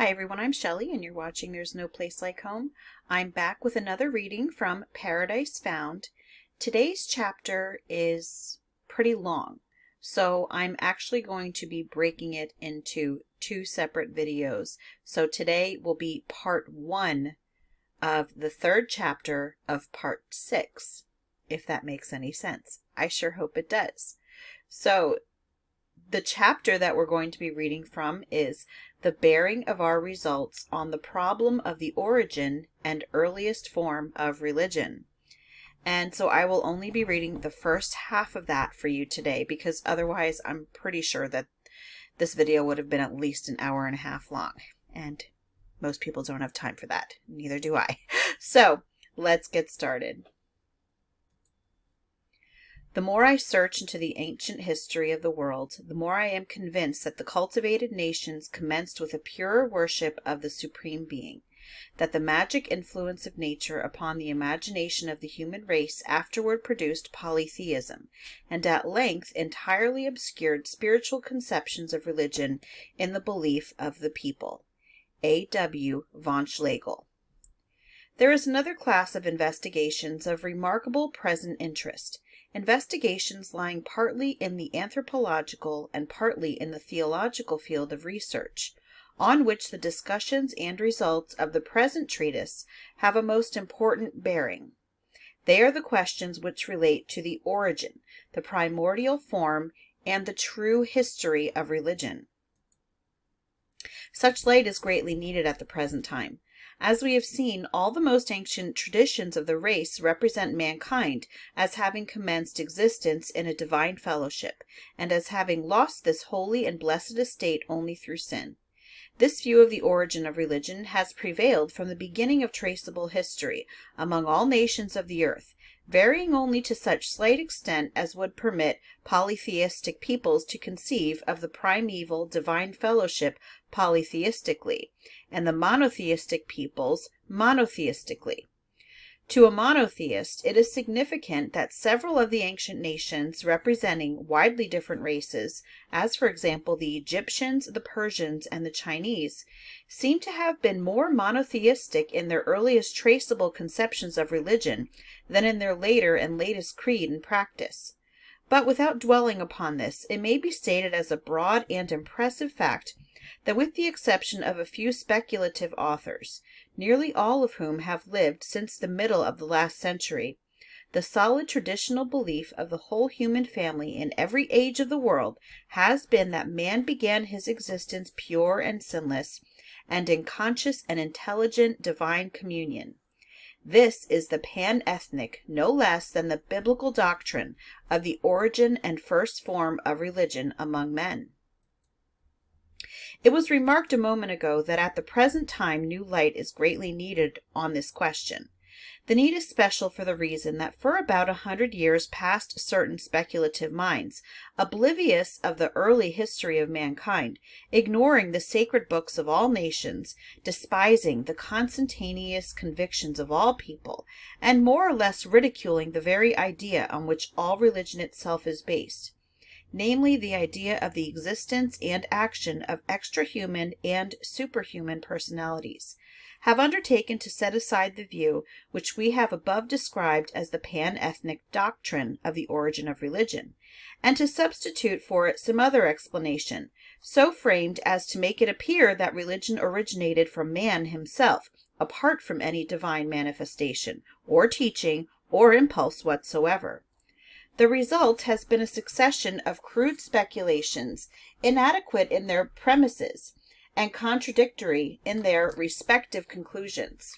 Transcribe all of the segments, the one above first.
Hi everyone, I'm Shelley and you're watching There's No Place Like Home. I'm back with another reading from Paradise Found. Today's chapter is pretty long, so I'm actually going to be breaking it into two separate videos. So today will be part 1 of the third chapter of part 6, if that makes any sense. I sure hope it does. So the chapter that we're going to be reading from is The Bearing of Our Results on the Problem of the Origin and Earliest Form of Religion. And so I will only be reading the first half of that for you today, because otherwise I'm pretty sure that this video would have been at least an hour and a half long. And most people don't have time for that. Neither do I. So let's get started. The more I search into the ancient history of the world, the more I am convinced that the cultivated nations commenced with a pure worship of the Supreme Being, that the magic influence of nature upon the imagination of the human race afterward produced polytheism, and at length entirely obscured spiritual conceptions of religion in the belief of the people. A. W. von Schlegel. There is another class of investigations of remarkable present interest. Investigations lying partly in the anthropological and partly in the theological field of research, on which the discussions and results of the present treatise have a most important bearing. They are the questions which relate to the origin, the primordial form, and the true history of religion. Such light is greatly needed at the present time. As we have seen, all the most ancient traditions of the race represent mankind as having commenced existence in a divine fellowship, and as having lost this holy and blessed estate only through sin. This view of the origin of religion has prevailed from the beginning of traceable history among all nations of the earth, varying only to such slight extent as would permit polytheistic peoples to conceive of the primeval divine fellowship polytheistically, and the monotheistic peoples monotheistically. To a monotheist, it is significant that several of the ancient nations representing widely different races, as for example the Egyptians, the Persians, and the Chinese, seem to have been more monotheistic in their earliest traceable conceptions of religion than in their later and latest creed and practice. But without dwelling upon this, it may be stated as a broad and impressive fact that with the exception of a few speculative authors, nearly all of whom have lived since the middle of the last century, the solid traditional belief of the whole human family in every age of the world has been that man began his existence pure and sinless, and in conscious and intelligent divine communion. This is the Panethnic, no less than the biblical doctrine of the origin and first form of religion among men. It was remarked a moment ago that at the present time new light is greatly needed on this question. The need is special for the reason that for about 100 years past certain speculative minds, oblivious of the early history of mankind, ignoring the sacred books of all nations, despising the consentaneous convictions of all people, and more or less ridiculing the very idea on which all religion itself is based, namely the idea of the existence and action of extrahuman and superhuman personalities, have undertaken to set aside the view which we have above described as the Panethnic doctrine of the origin of religion, and to substitute for it some other explanation, so framed as to make it appear that religion originated from man himself, apart from any divine manifestation, or teaching, or impulse whatsoever. The result has been a succession of crude speculations, inadequate in their premises, and contradictory in their respective conclusions.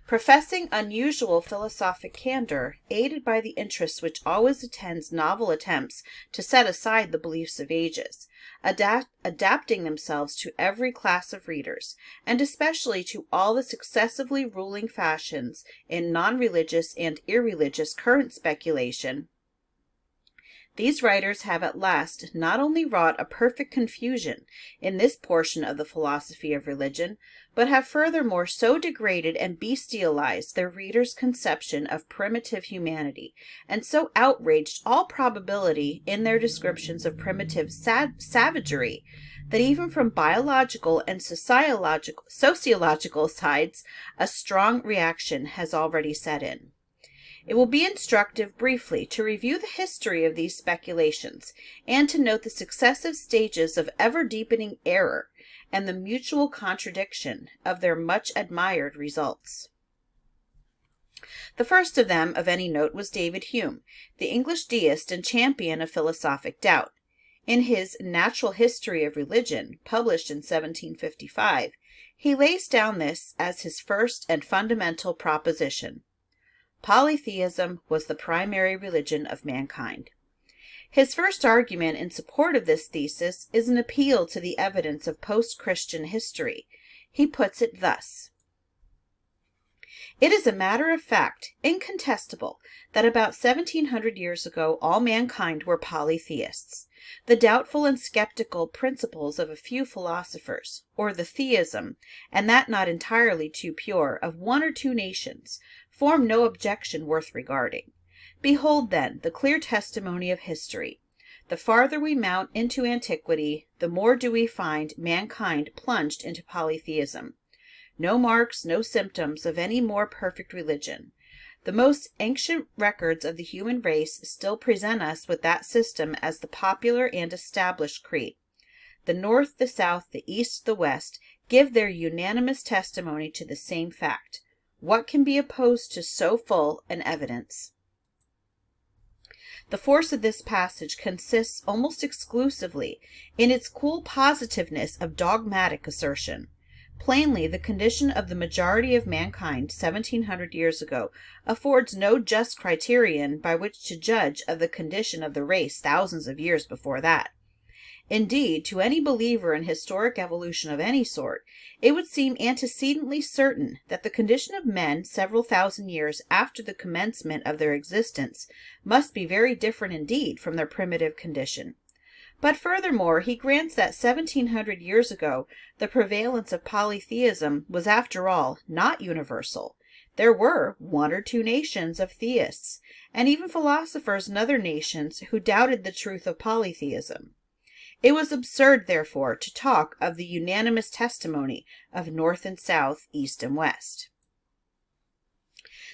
Professing unusual philosophic candor, aided by the interest which always attends novel attempts to set aside the beliefs of ages, adapting themselves to every class of readers, and especially to all the successively ruling fashions in non-religious and irreligious current speculation, these writers have at last not only wrought a perfect confusion in this portion of the philosophy of religion, but have furthermore so degraded and bestialized their readers' conception of primitive humanity, and so outraged all probability in their descriptions of primitive savagery, that even from biological and sociological sides, a strong reaction has already set in. It will be instructive briefly to review the history of these speculations and to note the successive stages of ever-deepening error and the mutual contradiction of their much-admired results. The first of them of any note was David Hume, the English deist and champion of philosophic doubt. In his Natural History of Religion, published in 1755, he lays down this as his first and fundamental proposition. Polytheism was the primary religion of mankind. His first argument in support of this thesis is an appeal to the evidence of post-Christian history. He puts it thus: "It is a matter of fact, incontestable, that about 1700 years ago all mankind were polytheists. The doubtful and skeptical principles of a few philosophers, or the theism, and that not entirely too pure, of one or two nations, form no objection worth regarding. Behold, then, the clear testimony of history. The farther we mount into antiquity, the more do we find mankind plunged into polytheism. No marks, no symptoms of any more perfect religion. The most ancient records of the human race still present us with that system as the popular and established creed. The North, the South, the East, the West give their unanimous testimony to the same fact. What can be opposed to so full an evidence?" The force of this passage consists almost exclusively in its cool positiveness of dogmatic assertion. Plainly, the condition of the majority of mankind 1700 years ago affords no just criterion by which to judge of the condition of the race thousands of years before that. Indeed, to any believer in historic evolution of any sort, it would seem antecedently certain that the condition of men several thousand years after the commencement of their existence must be very different indeed from their primitive condition. But furthermore, he grants that 1700 years ago the prevalence of polytheism was after all not universal. There were one or two nations of theists, and even philosophers in other nations who doubted the truth of polytheism. It was absurd, therefore, to talk of the unanimous testimony of North and South, East and West.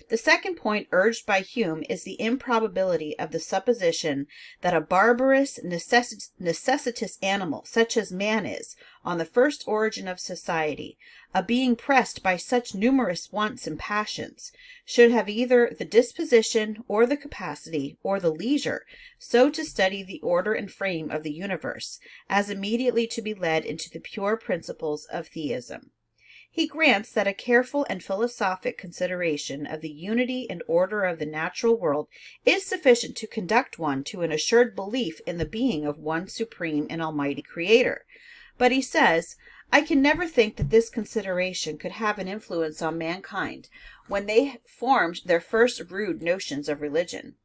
The second point urged by Hume is the improbability of the supposition that a barbarous, necessitous animal, such as man is, on the first origin of society, a being pressed by such numerous wants and passions, should have either the disposition, or the capacity, or the leisure, so to study the order and frame of the universe, as immediately to be led into the pure principles of theism. He grants that a careful and philosophic consideration of the unity and order of the natural world is sufficient to conduct one to an assured belief in the being of one supreme and almighty Creator. But he says, "I can never think that this consideration could have an influence on mankind when they formed their first rude notions of religion."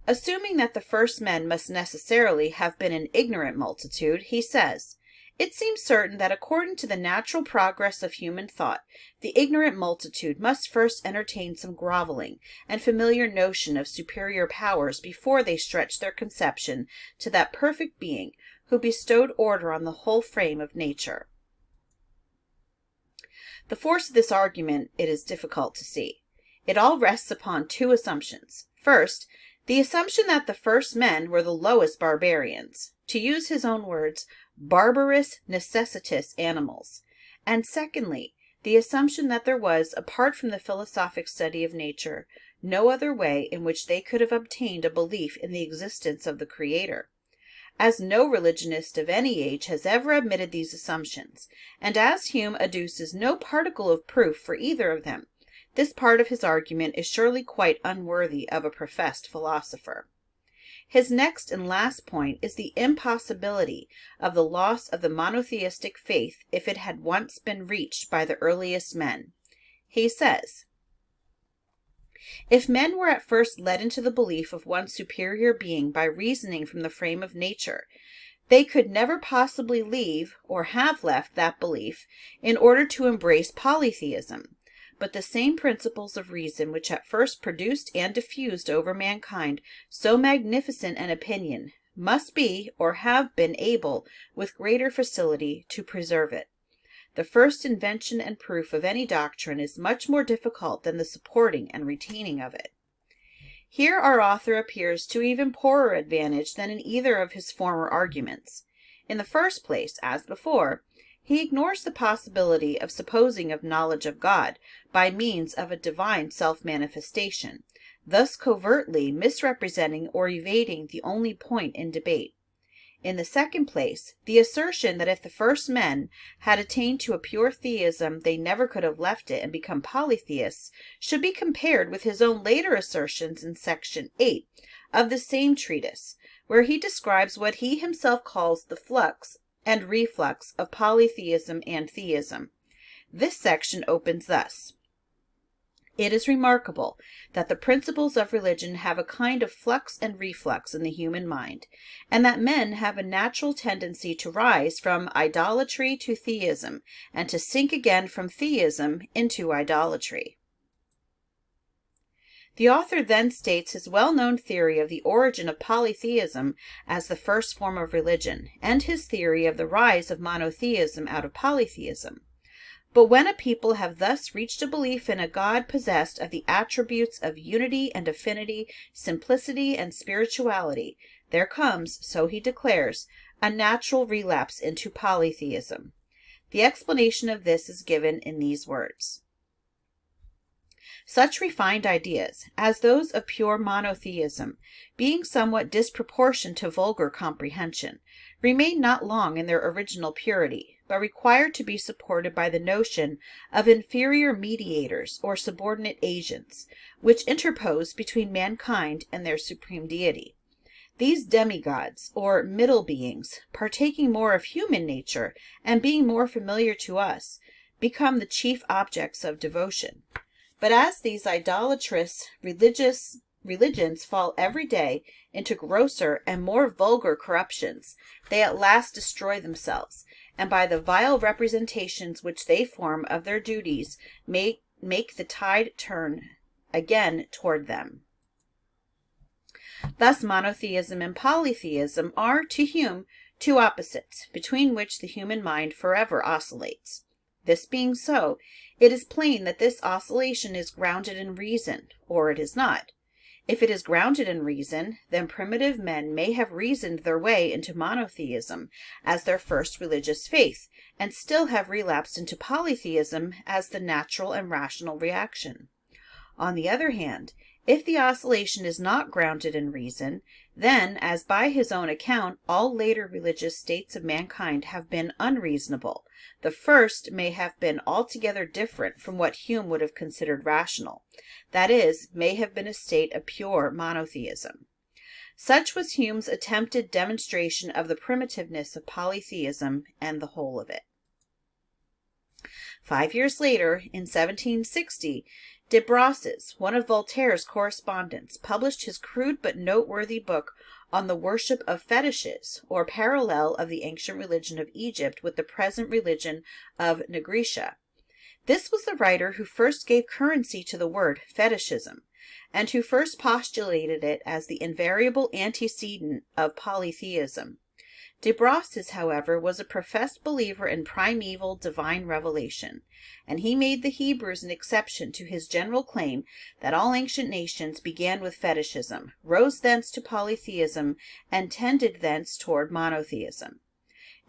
Assuming that the first men must necessarily have been an ignorant multitude, he says, "It seems certain that according to the natural progress of human thought, the ignorant multitude must first entertain some groveling and familiar notion of superior powers before they stretch their conception to that perfect being who bestowed order on the whole frame of nature." The force of this argument it is difficult to see. It all rests upon two assumptions. First, the assumption that the first men were the lowest barbarians, to use his own words, barbarous, necessitous animals. And secondly, the assumption that there was, apart from the philosophic study of nature, no other way in which they could have obtained a belief in the existence of the Creator. As no religionist of any age has ever admitted these assumptions, and as Hume adduces no particle of proof for either of them, this part of his argument is surely quite unworthy of a professed philosopher. His next and last point is the impossibility of the loss of the monotheistic faith if it had once been reached by the earliest men. He says, "If men were at first led into the belief of one superior being by reasoning from the frame of nature, they could never possibly leave or have left that belief in order to embrace polytheism. But the same principles of reason which at first produced and diffused over mankind so magnificent an opinion must be or have been able with greater facility to preserve it. The first invention and proof of any doctrine is much more difficult than the supporting and retaining of it. Here our author appears to even poorer advantage than in either of his former arguments. In the first place, as before, he ignores the possibility of supposing of knowledge of God by means of a divine self-manifestation, thus covertly misrepresenting or evading the only point in debate. In the second place, the assertion that if the first men had attained to a pure theism, they never could have left it and become polytheists, should be compared with his own later assertions in section 8 of the same treatise, where he describes what he himself calls the flux and reflux of polytheism and theism. This section opens thus: "It is remarkable that the principles of religion have a kind of flux and reflux in the human mind, and that men have a natural tendency to rise from idolatry to theism, and to sink again from theism into idolatry." The author then states his well-known theory of the origin of polytheism as the first form of religion, and his theory of the rise of monotheism out of polytheism. But when a people have thus reached a belief in a God possessed of the attributes of unity and affinity, simplicity and spirituality, there comes, so he declares, a natural relapse into polytheism. The explanation of this is given in these words: "Such refined ideas as those of pure monotheism, being somewhat disproportioned to vulgar comprehension, remain not long in their original purity, but require to be supported by the notion of inferior mediators or subordinate agents, which interpose between mankind and their supreme deity. These demigods, or middle beings, partaking more of human nature and being more familiar to us, become the chief objects of devotion. But as these idolatrous religions fall every day into grosser and more vulgar corruptions, they at last destroy themselves, and by the vile representations which they form of their duties make the tide turn again toward them." Thus monotheism and polytheism are, to Hume, two opposites, between which the human mind forever oscillates. This being so, it is plain that this oscillation is grounded in reason, or it is not. If it is grounded in reason, then primitive men may have reasoned their way into monotheism as their first religious faith, and still have relapsed into polytheism as the natural and rational reaction. On the other hand, if the oscillation is not grounded in reason, then, as by his own account, all later religious states of mankind have been unreasonable, the first may have been altogether different from what Hume would have considered rational, that is, may have been a state of pure monotheism. Such was Hume's attempted demonstration of the primitiveness of polytheism and the whole of it. 5 years later, in 1760, de Brosses, one of Voltaire's correspondents, published his crude but noteworthy book on the worship of fetishes, or parallel of the ancient religion of Egypt with the present religion of Nigritia. This was the writer who first gave currency to the word fetishism, and who first postulated it as the invariable antecedent of polytheism. De Brosses, however, was a professed believer in primeval divine revelation, and he made the Hebrews an exception to his general claim that all ancient nations began with fetishism, rose thence to polytheism, and tended thence toward monotheism.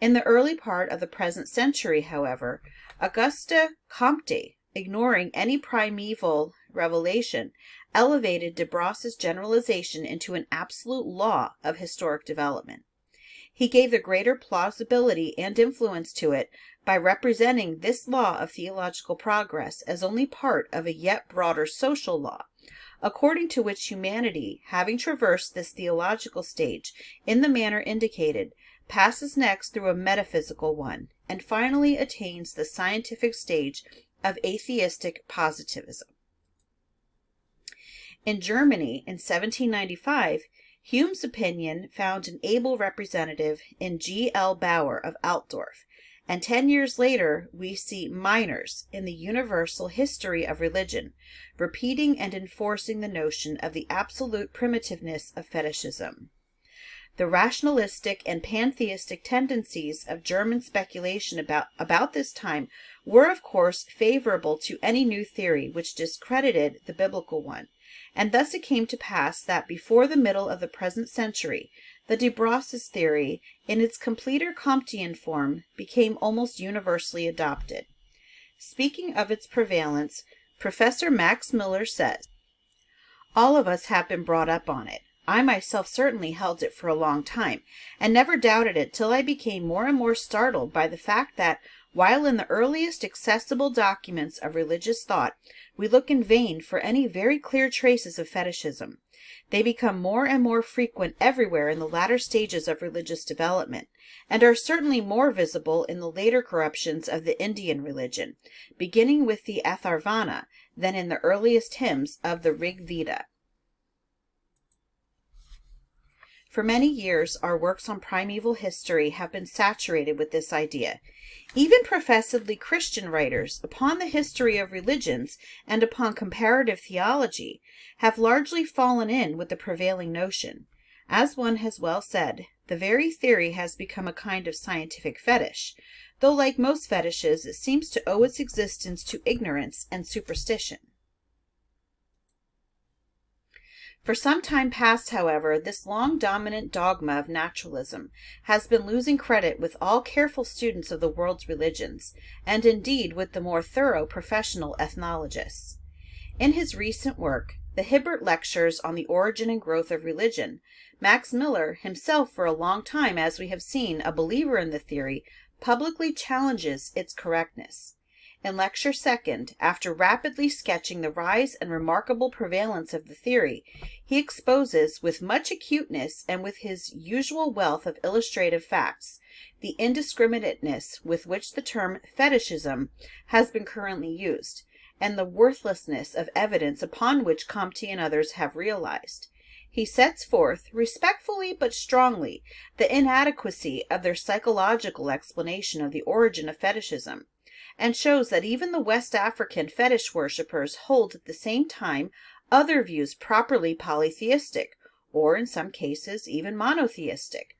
In the early part of the present century, however, Auguste Comte, ignoring any primeval revelation, elevated de Brosses' generalization into an absolute law of historic development. He gave the greater plausibility and influence to it by representing this law of theological progress as only part of a yet broader social law, according to which humanity, having traversed this theological stage in the manner indicated, passes next through a metaphysical one, and finally attains the scientific stage of atheistic positivism. In Germany, in 1795, Hume's opinion found an able representative in G. L. Bauer of Altdorf, and 10 years later we see Meiners in the Universal History of Religion, repeating and enforcing the notion of the absolute primitiveness of fetishism. The rationalistic and pantheistic tendencies of German speculation about this time were, of course, favorable to any new theory which discredited the biblical one, and thus it came to pass that before the middle of the present century, the de Brosses theory, in its completer Comtean form, became almost universally adopted. Speaking of its prevalence, Professor Max Müller says, "All of us have been brought up on it. I myself certainly held it for a long time, and never doubted it till I became more and more startled by the fact that, while in the earliest accessible documents of religious thought we look in vain for any very clear traces of fetishism, they become more and more frequent everywhere in the latter stages of religious development, and are certainly more visible in the later corruptions of the Indian religion, beginning with the Atharvana, than in the earliest hymns of the Rig Veda." For many years, our works on primeval history have been saturated with this idea. Even professedly Christian writers upon the history of religions and upon comparative theology have largely fallen in with the prevailing notion. As one has well said, the very theory has become a kind of scientific fetish, though like most fetishes it seems to owe its existence to ignorance and superstition. For some time past, however, this long dominant dogma of naturalism has been losing credit with all careful students of the world's religions, and indeed with the more thorough professional ethnologists. In his recent work, The Hibbert Lectures on the Origin and Growth of Religion, Max Müller, himself for a long time, as we have seen, a believer in the theory, publicly challenges its correctness. In Lecture Second, after rapidly sketching the rise and remarkable prevalence of the theory, he exposes, with much acuteness and with his usual wealth of illustrative facts, the indiscriminateness with which the term fetishism has been currently used, and the worthlessness of evidence upon which Comte and others have realized. He sets forth, respectfully but strongly, the inadequacy of their psychological explanation of the origin of fetishism, and shows that even the West African fetish worshippers hold at the same time other views properly polytheistic, or in some cases even monotheistic.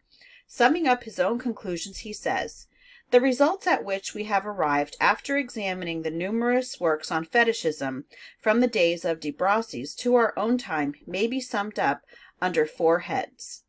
Summing up his own conclusions, he says, "The results at which we have arrived after examining the numerous works on fetishism from the days of de Brosses to our own time may be summed up under 4 heads.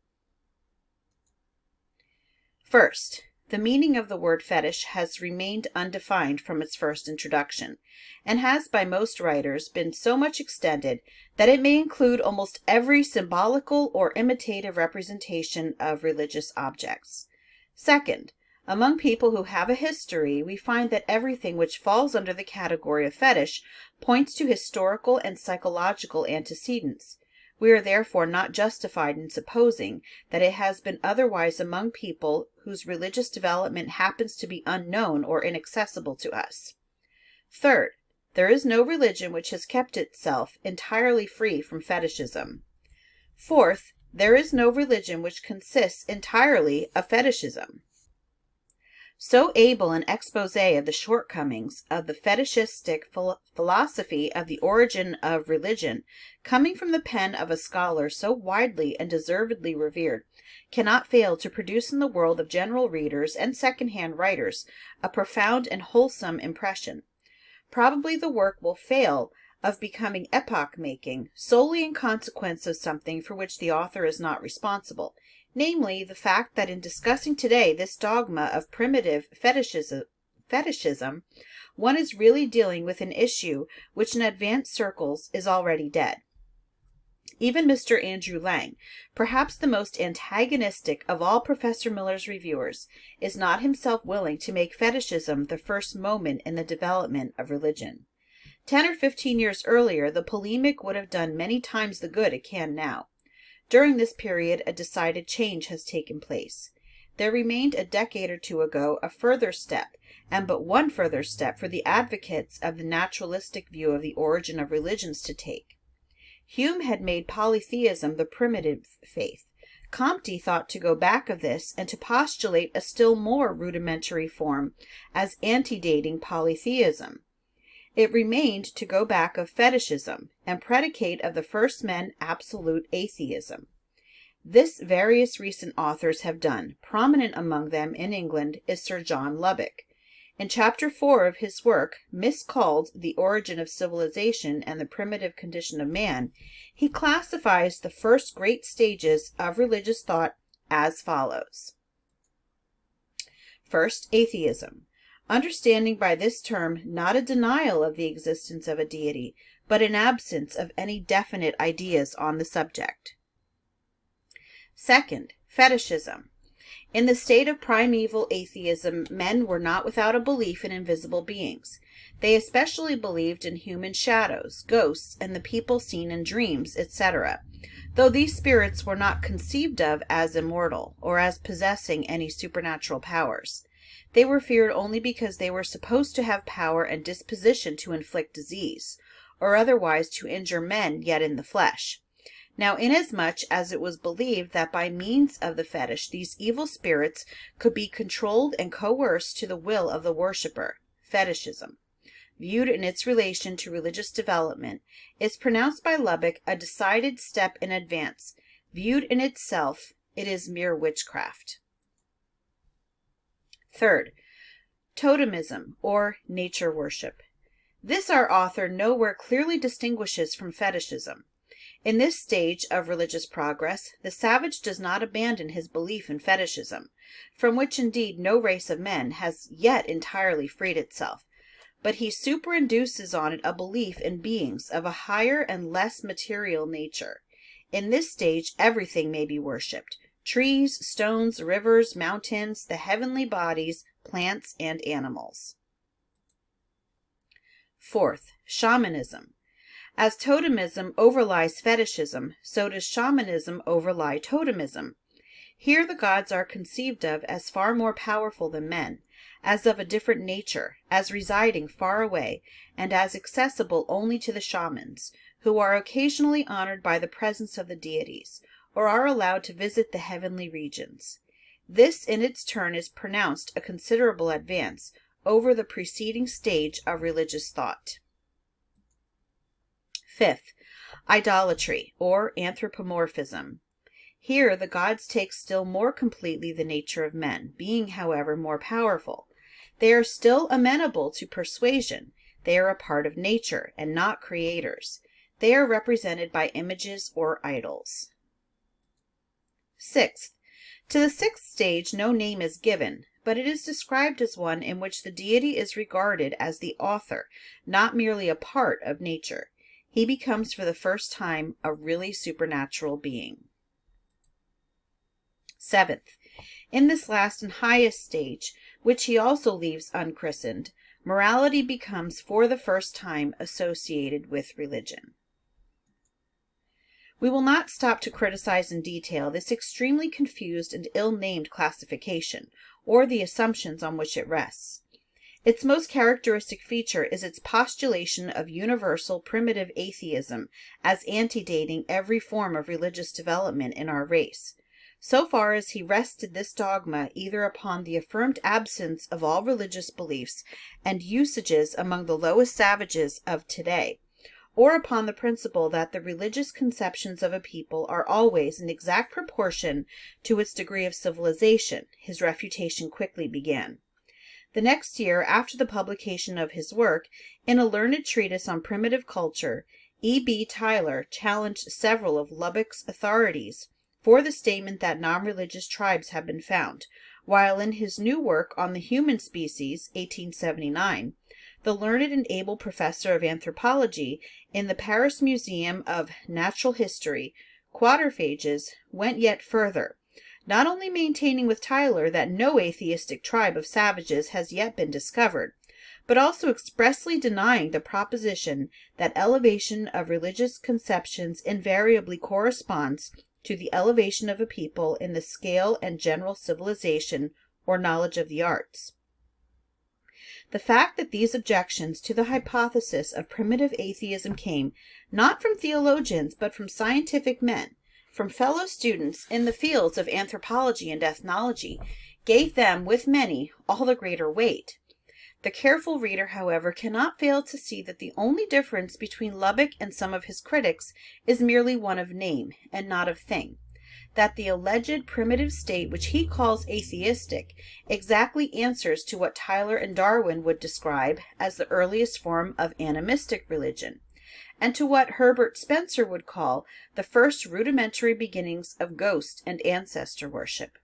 First, the meaning of the word fetish has remained undefined from its first introduction, and has by most writers been so much extended that it may include almost every symbolical or imitative representation of religious objects. Second, among people who have a history, we find that everything which falls under the category of fetish points to historical and psychological antecedents. We are therefore not justified in supposing that it has been otherwise among people whose religious development happens to be unknown or inaccessible to us. Third, there is no religion which has kept itself entirely free from fetishism. Fourth, there is no religion which consists entirely of fetishism." So able an expose of the shortcomings of the fetishistic philosophy of the origin of religion, coming from the pen of a scholar so widely and deservedly revered, cannot fail to produce in the world of general readers and second-hand writers a profound and wholesome impression. Probably the work will fail of becoming epoch-making solely in consequence of something for which the author is not responsible, namely the fact that in discussing today this dogma of primitive fetishism, one is really dealing with an issue which in advanced circles is already dead. Even Mr. Andrew Lang, perhaps the most antagonistic of all Professor Müller's reviewers, is not himself willing to make fetishism the first moment in the development of religion. 10 or 15 years earlier, the polemic would have done many times the good it can now. During this period, a decided change has taken place. There remained a decade or two ago a further step, and but one further step for the advocates of the naturalistic view of the origin of religions to take. Hume had made polytheism the primitive faith. Comte thought to go back of this and to postulate a still more rudimentary form as antedating polytheism. It remained to go back of fetishism and predicate of the first men absolute atheism. This various recent authors have done. Prominent among them in England is Sir John Lubbock. In Chapter 4 of his work, miscalled The Origin of Civilization and the Primitive Condition of Man, he classifies the first great stages of religious thought as follows. First, atheism. Understanding by this term not a denial of the existence of a deity, but an absence of any definite ideas on the subject. Second, fetishism. In the state of primeval atheism, men were not without a belief in invisible beings. They especially believed in human shadows, ghosts, and the people seen in dreams, etc., though these spirits were not conceived of as immortal, or as possessing any supernatural powers. They were feared only because they were supposed to have power and disposition to inflict disease, or otherwise to injure men yet in the flesh. Now, inasmuch as it was believed that by means of the fetish these evil spirits could be controlled and coerced to the will of the worshipper, fetishism, viewed in its relation to religious development, is pronounced by Lubbock a decided step in advance. Viewed in itself, it is mere witchcraft. Third, totemism, or nature worship. This our author nowhere clearly distinguishes from fetishism. In this stage of religious progress, the savage does not abandon his belief in fetishism, from which indeed no race of men has yet entirely freed itself, but he superinduces on it a belief in beings of a higher and less material nature. In this stage everything may be worshipped: trees, stones, rivers, mountains, the heavenly bodies, plants, and animals. Fourth, shamanism. As totemism overlies fetishism, so does shamanism overlie totemism. Here the gods are conceived of as far more powerful than men, as of a different nature, as residing far away, and as accessible only to the shamans, who are occasionally honored by the presence of the deities, or are allowed to visit the heavenly regions. This in its turn is pronounced a considerable advance over the preceding stage of religious thought. Fifth, idolatry, or anthropomorphism. Here the gods take still more completely the nature of men, being, however, more powerful. They are still amenable to persuasion. They are a part of nature, and not creators. They are represented by images or idols. Sixth, to the sixth stage no name is given, but it is described as one in which the deity is regarded as the author, not merely a part of nature. He becomes for the first time a really supernatural being. Seventh, in this last and highest stage, which he also leaves unchristened, morality becomes for the first time associated with religion. We will not stop to criticize in detail this extremely confused and ill-named classification, or the assumptions on which it rests. Its most characteristic feature is its postulation of universal primitive atheism as antedating every form of religious development in our race. So far as he rested this dogma either upon the affirmed absence of all religious beliefs and usages among the lowest savages of today, or upon the principle that the religious conceptions of a people are always in exact proportion to its degree of civilization, his refutation quickly began. The next year, after the publication of his work, in a learned treatise on primitive culture, E.B. Tylor challenged several of Lubbock's authorities for the statement that non-religious tribes have been found, while in his new work on the human species, 1879, the learned and able professor of anthropology in the Paris Museum of Natural History, Quatrefages, went yet further, not only maintaining with Tylor that no atheistic tribe of savages has yet been discovered, but also expressly denying the proposition that elevation of religious conceptions invariably corresponds to the elevation of a people in the scale and general civilization or knowledge of the arts. The fact that these objections to the hypothesis of primitive atheism came not from theologians but from scientific men, from fellow students in the fields of anthropology and ethnology, gave them, with many, all the greater weight. The careful reader, however, cannot fail to see that the only difference between Lubbock and some of his critics is merely one of name, and not of thing. that the alleged primitive state, which he calls atheistic, exactly answers to what Tyler and Darwin would describe as the earliest form of animistic religion, and to what Herbert Spencer would call the first rudimentary beginnings of ghost and ancestor worship.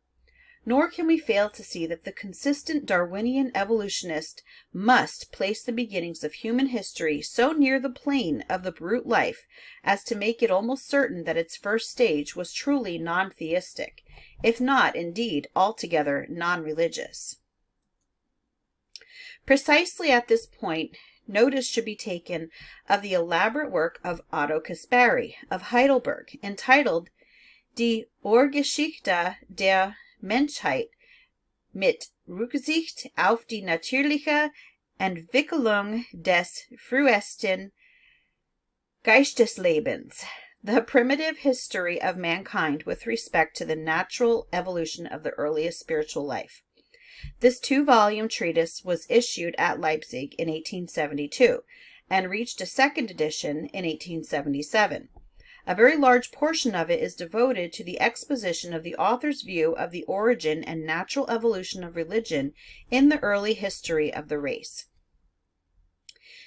Nor can we fail to see that the consistent Darwinian evolutionist must place the beginnings of human history so near the plane of the brute life as to make it almost certain that its first stage was truly non-theistic, if not, indeed, altogether non-religious. Precisely at this point, notice should be taken of the elaborate work of Otto Kaspari of Heidelberg, entitled Die Urgeschichte der Menschheit mit Rücksicht auf die natürliche Entwicklung des frühesten Geisteslebens, the primitive history of mankind with respect to the natural evolution of the earliest spiritual life. This 2-volume treatise was issued at Leipzig in 1872 and reached a second edition in 1877. A very large portion of it is devoted to the exposition of the author's view of the origin and natural evolution of religion in the early history of the race.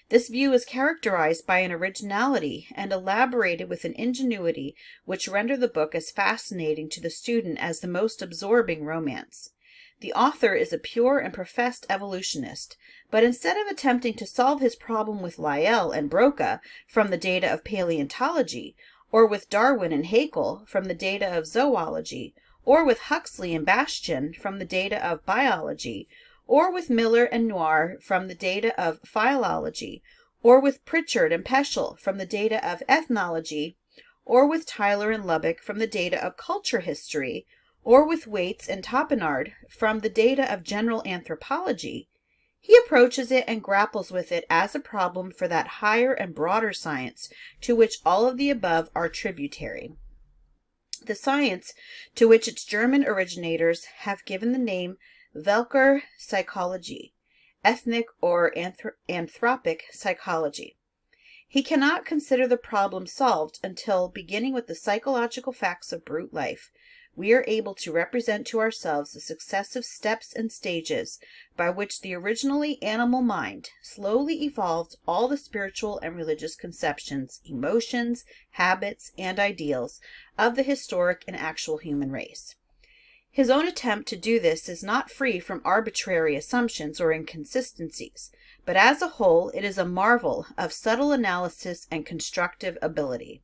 This view is characterized by an originality and elaborated with an ingenuity which render the book as fascinating to the student as the most absorbing romance. The author is a pure and professed evolutionist, but instead of attempting to solve his problem with Lyell and Broca from the data of paleontology, or with Darwin and Haeckel from the data of zoology, or with Huxley and Bastian from the data of biology, or with Miller and Noir from the data of philology, or with Pritchard and Peschel from the data of ethnology, or with Tyler and Lubbock from the data of culture history, or with Waits and Topinard from the data of general anthropology, he approaches it and grapples with it as a problem for that higher and broader science to which all of the above are tributary. The science to which its German originators have given the name Welcher psychology, ethnic or anthropic psychology. He cannot consider the problem solved until, beginning with the psychological facts of brute life, we are able to represent to ourselves the successive steps and stages by which the originally animal mind slowly evolved all the spiritual and religious conceptions, emotions, habits, and ideals of the historic and actual human race. His own attempt to do this is not free from arbitrary assumptions or inconsistencies, but as a whole it is a marvel of subtle analysis and constructive ability.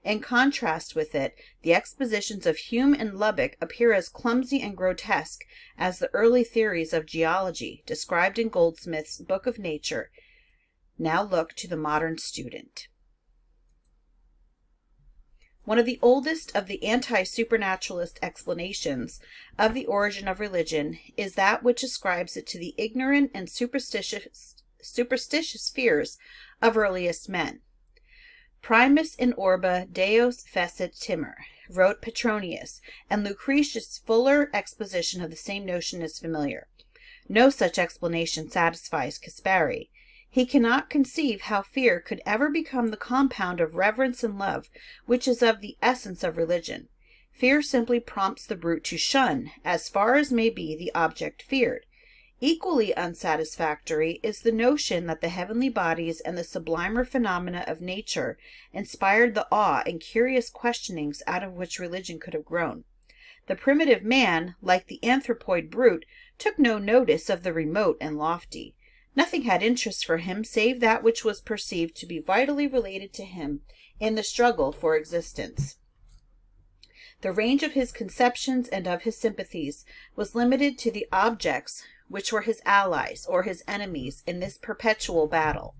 In contrast with it, the expositions of Hume and Lubbock appear as clumsy and grotesque as the early theories of geology described in Goldsmith's Book of Nature. Now look to the modern student. One of the oldest of the anti-supernaturalist explanations of the origin of religion is that which ascribes it to the ignorant and superstitious fears of earliest men. Primus in orbe Deus fecit timor, wrote Petronius, and Lucretius' fuller exposition of the same notion is familiar. No such explanation satisfies Kaspari. He cannot conceive how fear could ever become the compound of reverence and love, which is of the essence of religion. Fear simply prompts the brute to shun, as far as may be, the object feared. Equally unsatisfactory is the notion that the heavenly bodies and the sublimer phenomena of nature inspired the awe and curious questionings out of which religion could have grown. The primitive man, like the anthropoid brute, took no notice of the remote and lofty. Nothing had interest for him save that which was perceived to be vitally related to him in the struggle for existence. The range of his conceptions and of his sympathies was limited to the objects which were his allies or his enemies in this perpetual battle.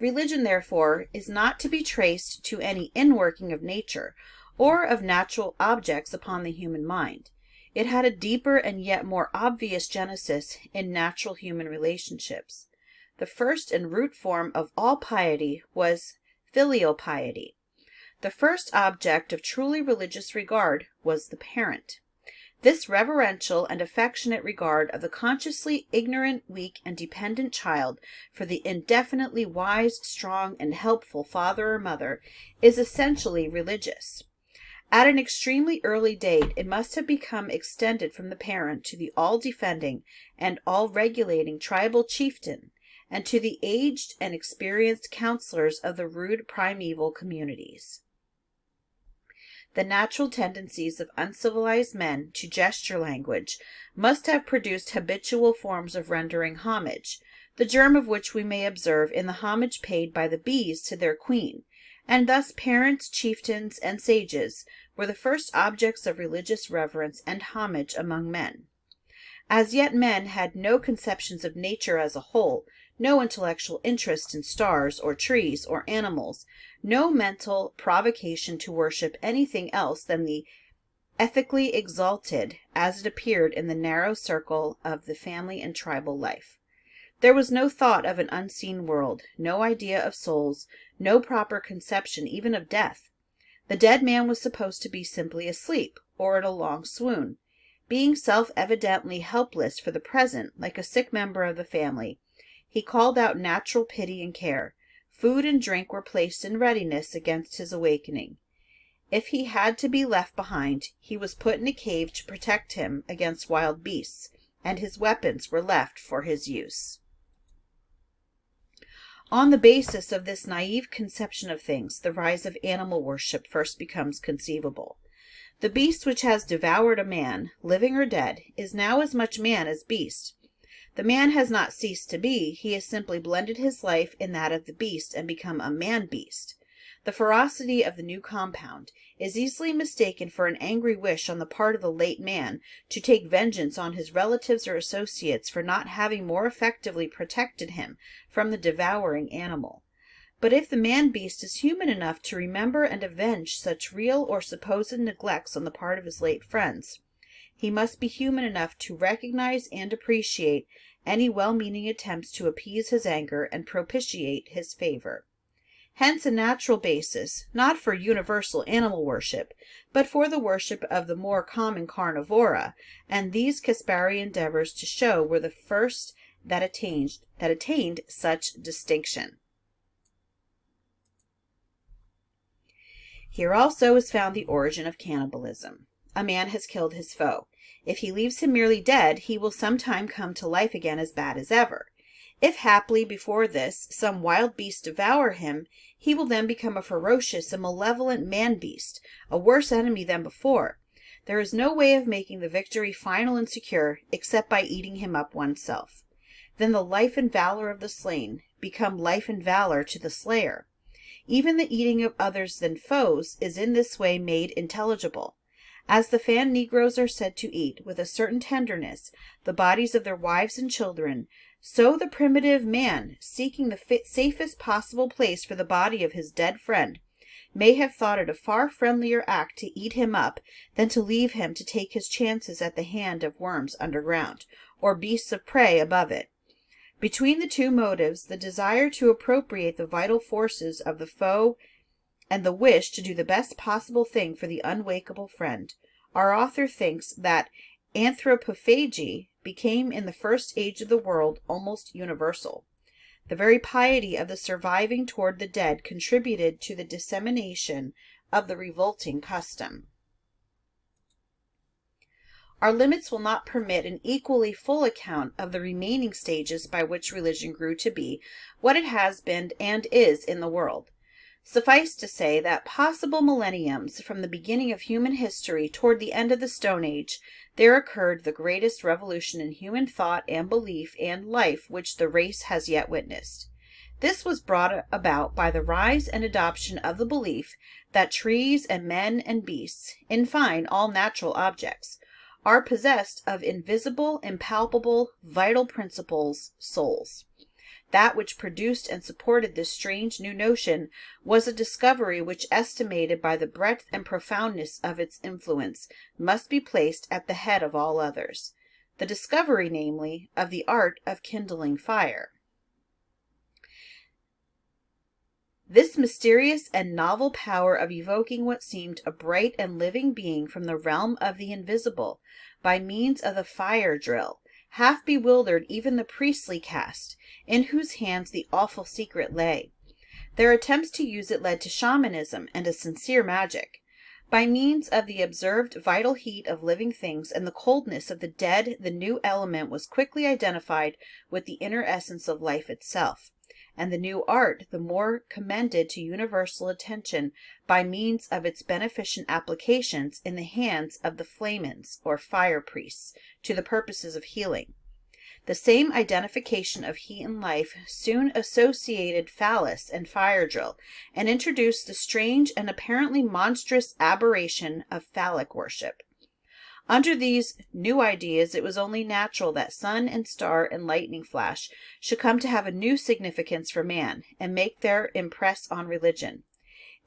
Religion, therefore, is not to be traced to any inworking of nature or of natural objects upon the human mind. It had a deeper and yet more obvious genesis in natural human relationships. The first and root form of all piety was filial piety. The first object of truly religious regard was the parent. This reverential and affectionate regard of the consciously ignorant, weak, and dependent child for the indefinitely wise, strong, and helpful father or mother is essentially religious. At an extremely early date, it must have become extended from the parent to the all-defending and all-regulating tribal chieftain, and to the aged and experienced counselors of the rude primeval communities. The natural tendencies of uncivilized men to gesture language must have produced habitual forms of rendering homage, the germ of which we may observe in the homage paid by the bees to their queen, and thus parents, chieftains, and sages were the first objects of religious reverence and homage among men. As yet men had no conceptions of nature as a whole, no intellectual interest in stars or trees or animals, no mental provocation to worship anything else than the ethically exalted as it appeared in the narrow circle of the family and tribal life. There was no thought of an unseen world, no idea of souls, no proper conception even of death. The dead man was supposed to be simply asleep, or in a long swoon. Being self-evidently helpless for the present, like a sick member of the family, he called out natural pity and care. Food and drink were placed in readiness against his awakening. If he had to be left behind, he was put in a cave to protect him against wild beasts, and his weapons were left for his use. On the basis of this naive conception of things, the rise of animal worship first becomes conceivable. The beast which has devoured a man, living or dead, is now as much man as beast. The man has not ceased to be, he has simply blended his life in that of the beast and become a man-beast. The ferocity of the new compound is easily mistaken for an angry wish on the part of the late man to take vengeance on his relatives or associates for not having more effectively protected him from the devouring animal. But if the man-beast is human enough to remember and avenge such real or supposed neglects on the part of his late friends, he must be human enough to recognize and appreciate any well-meaning attempts to appease his anger and propitiate his favor. Hence a natural basis, not for universal animal worship, but for the worship of the more common carnivora, and these Kaspari endeavors to show were the first that attained such distinction. Here also is found the origin of cannibalism. A man has killed his foe. If he leaves him merely dead, he will sometime come to life again as bad as ever. If haply before this some wild beast devour him, he will then become a ferocious and malevolent man-beast, a worse enemy than before. There is no way of making the victory final and secure except by eating him up oneself. Then the life and valor of the slain become life and valor to the slayer. Even the eating of others than foes is in this way made intelligible. As the Fan Negroes are said to eat, with a certain tenderness, the bodies of their wives and children, so the primitive man, seeking the safest possible place for the body of his dead friend, may have thought it a far friendlier act to eat him up than to leave him to take his chances at the hand of worms underground, or beasts of prey above it. Between the two motives, the desire to appropriate the vital forces of the foe and the wish to do the best possible thing for the unwakeable friend, our author thinks that anthropophagy became in the first age of the world almost universal. The very piety of the surviving toward the dead contributed to the dissemination of the revolting custom. Our limits will not permit an equally full account of the remaining stages by which religion grew to be what it has been and is in the world. Suffice to say that possible millenniums from the beginning of human history toward the end of the Stone Age, there occurred the greatest revolution in human thought and belief and life which the race has yet witnessed. This was brought about by the rise and adoption of the belief that trees and men and beasts, in fine all natural objects, are possessed of invisible, impalpable, vital principles, souls. That which produced and supported this strange new notion was a discovery which, estimated by the breadth and profoundness of its influence, must be placed at the head of all others. The discovery, namely, of the art of kindling fire. This mysterious and novel power of evoking what seemed a bright and living being from the realm of the invisible, by means of the fire drill, half bewildered even the priestly caste, in whose hands the awful secret lay. Their attempts to use it led to shamanism and a sincere magic. By means of the observed vital heat of living things and the coldness of the dead, the new element was quickly identified with the inner essence of life itself, and the new art the more commended to universal attention by means of its beneficent applications in the hands of the flamens, or fire priests, to the purposes of healing. The same identification of heat and life soon associated phallus and fire drill, and introduced the strange and apparently monstrous aberration of phallic worship. Under these new ideas, it was only natural that sun and star and lightning flash should come to have a new significance for man, and make their impress on religion.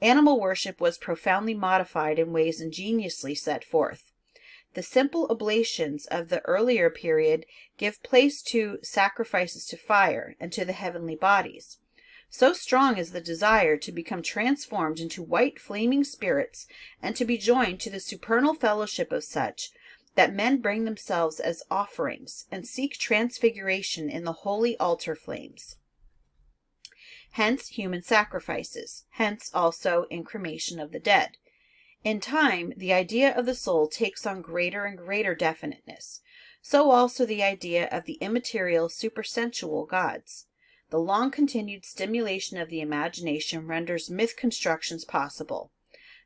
Animal worship was profoundly modified in ways ingeniously set forth. The simple oblations of the earlier period give place to sacrifices to fire and to the heavenly bodies. So strong is the desire to become transformed into white flaming spirits and to be joined to the supernal fellowship of such, that men bring themselves as offerings and seek transfiguration in the holy altar flames. Hence human sacrifices, hence also incremation of the dead. In time, the idea of the soul takes on greater and greater definiteness. So also the idea of the immaterial, supersensual gods. The long-continued stimulation of the imagination renders myth constructions possible.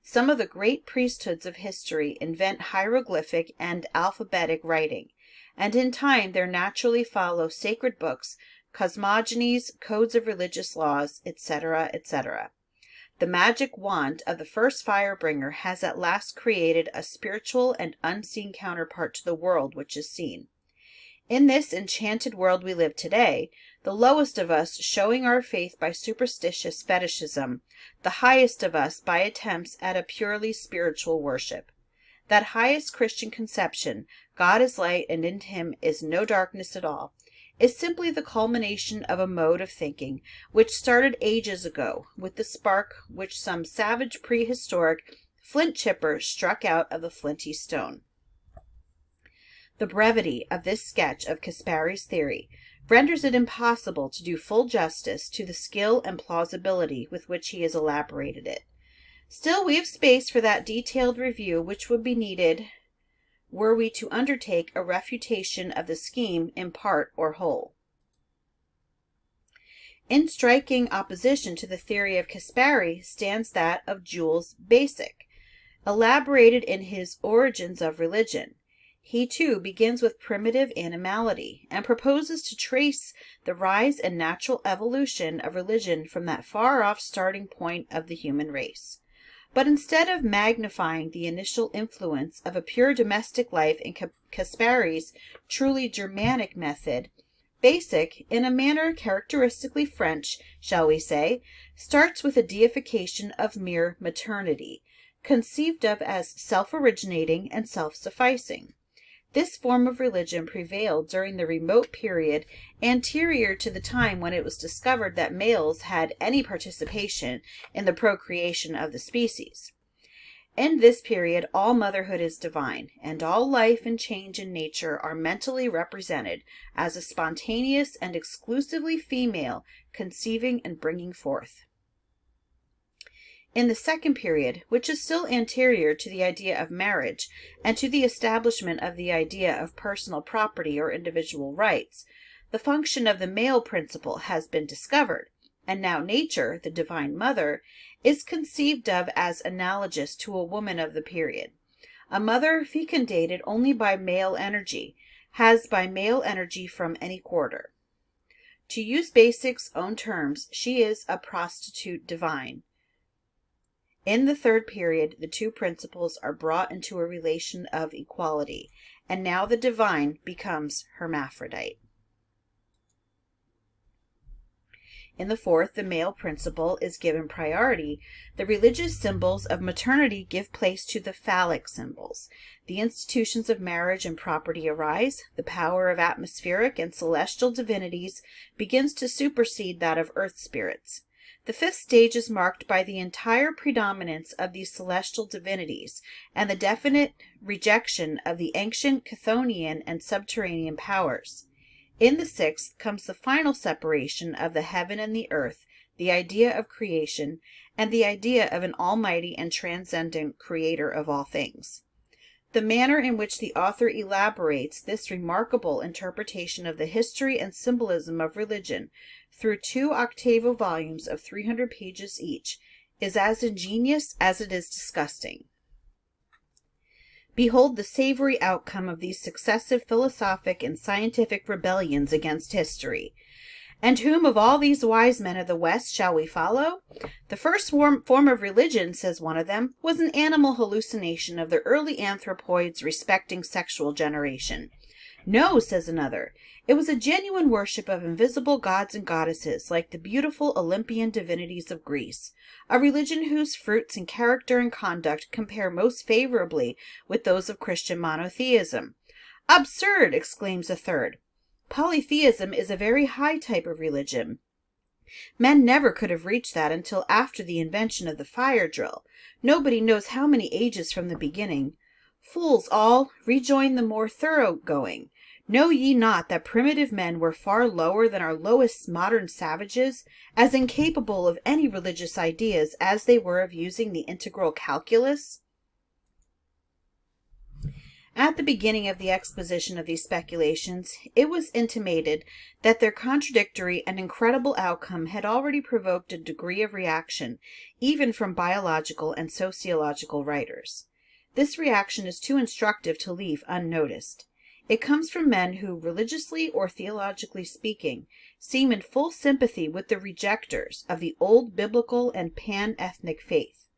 Some of the great priesthoods of history invent hieroglyphic and alphabetic writing, and in time there naturally follow sacred books, cosmogonies, codes of religious laws, etc., etc. The magic wand of the first fire-bringer has at last created a spiritual and unseen counterpart to the world which is seen. In this enchanted world we live today, the lowest of us showing our faith by superstitious fetishism, the highest of us by attempts at a purely spiritual worship. That highest Christian conception, God is light and in him is no darkness at all, is simply the culmination of a mode of thinking which started ages ago with the spark which some savage prehistoric flint chipper struck out of the flinty stone. The brevity of this sketch of Kaspari's theory renders it impossible to do full justice to the skill and plausibility with which he has elaborated it. Still, we have space for that detailed review which would be needed were we to undertake a refutation of the scheme in part or whole. In striking opposition to the theory of Kaspari stands that of Jules Basic, elaborated in his Origins of Religion. He too begins with primitive animality, and proposes to trace the rise and natural evolution of religion from that far-off starting point of the human race. But instead of magnifying the initial influence of a pure domestic life in Kaspari's truly Germanic method, Basic, in a manner characteristically French, shall we say, starts with a deification of mere maternity, conceived of as self-originating and self-sufficing. This form of religion prevailed during the remote period anterior to the time when it was discovered that males had any participation in the procreation of the species. In this period all motherhood is divine, and all life and change in nature are mentally represented as a spontaneous and exclusively female conceiving and bringing forth. In the second period, which is still anterior to the idea of marriage and to the establishment of the idea of personal property or individual rights, the function of the male principle has been discovered, and now nature, the divine mother, is conceived of as analogous to a woman of the period. A mother fecundated only by male energy, has by male energy from any quarter. To use Basic's own terms, she is a prostitute divine. In the third period, the two principles are brought into a relation of equality, and now the divine becomes hermaphrodite. In the fourth, the male principle is given priority. The religious symbols of maternity give place to the phallic symbols. The institutions of marriage and property arise. The power of atmospheric and celestial divinities begins to supersede that of earth spirits. The fifth stage is marked by the entire predominance of these celestial divinities and the definite rejection of the ancient Chthonian and subterranean powers. In the sixth comes the final separation of the heaven and the earth, the idea of creation, and the idea of an almighty and transcendent creator of all things. The manner in which the author elaborates this remarkable interpretation of the history and symbolism of religion through 2 octavo volumes of 300 pages each is as ingenious as it is disgusting. Behold the savory outcome of these successive philosophic and scientific rebellions against history. And whom of all these wise men of the West shall we follow? The first form of religion, says one of them, was an animal hallucination of the early anthropoids respecting sexual generation. No, says another, it was a genuine worship of invisible gods and goddesses, like the beautiful Olympian divinities of Greece, a religion whose fruits in character and conduct compare most favorably with those of Christian monotheism. Absurd, exclaims a third. Polytheism is a very high type of religion. Men never could have reached that until after the invention of the fire drill. Nobody knows how many ages from the beginning. Fools all, rejoin the more thoroughgoing. Know ye not that primitive men were far lower than our lowest modern savages, as incapable of any religious ideas as they were of using the integral calculus? At the beginning of the exposition of these speculations, it was intimated that their contradictory and incredible outcome had already provoked a degree of reaction, even from biological and sociological writers. This reaction is too instructive to leave unnoticed. It comes from men who, religiously or theologically speaking, seem in full sympathy with the rejectors of the old biblical and panethnic faith.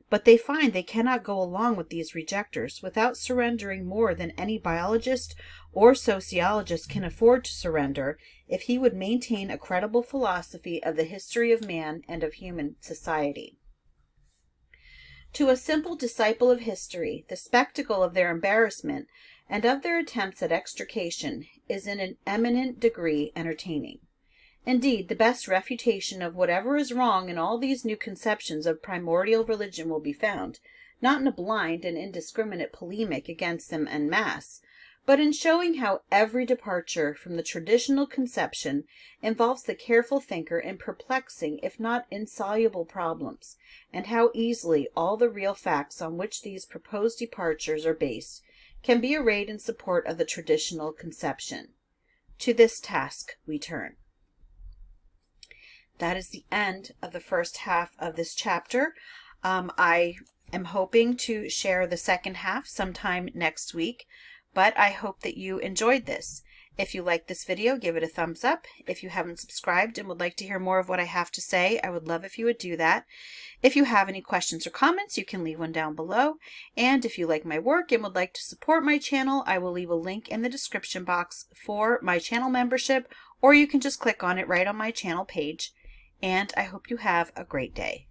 But they find they cannot go along with these rejectors without surrendering more than any biologist or sociologist can afford to surrender if he would maintain a credible philosophy of the history of man and of human society. To a simple disciple of history, the spectacle of their embarrassment and of their attempts at extrication is in an eminent degree entertaining. Indeed, the best refutation of whatever is wrong in all these new conceptions of primordial religion will be found, not in a blind and indiscriminate polemic against them en masse, but in showing how every departure from the traditional conception involves the careful thinker in perplexing if not insoluble problems, and how easily all the real facts on which these proposed departures are based can be arrayed in support of the traditional conception. To this task we turn. That is the end of the first half of this chapter. I am hoping to share the second half sometime next week, but I hope that you enjoyed this. If you like this video, give it a thumbs up. If you haven't subscribed and would like to hear more of what I have to say, I would love if you would do that. If you have any questions or comments, you can leave one down below. And if you like my work and would like to support my channel, I will leave a link in the description box for my channel membership, or you can just click on it right on my channel page. And I hope you have a great day.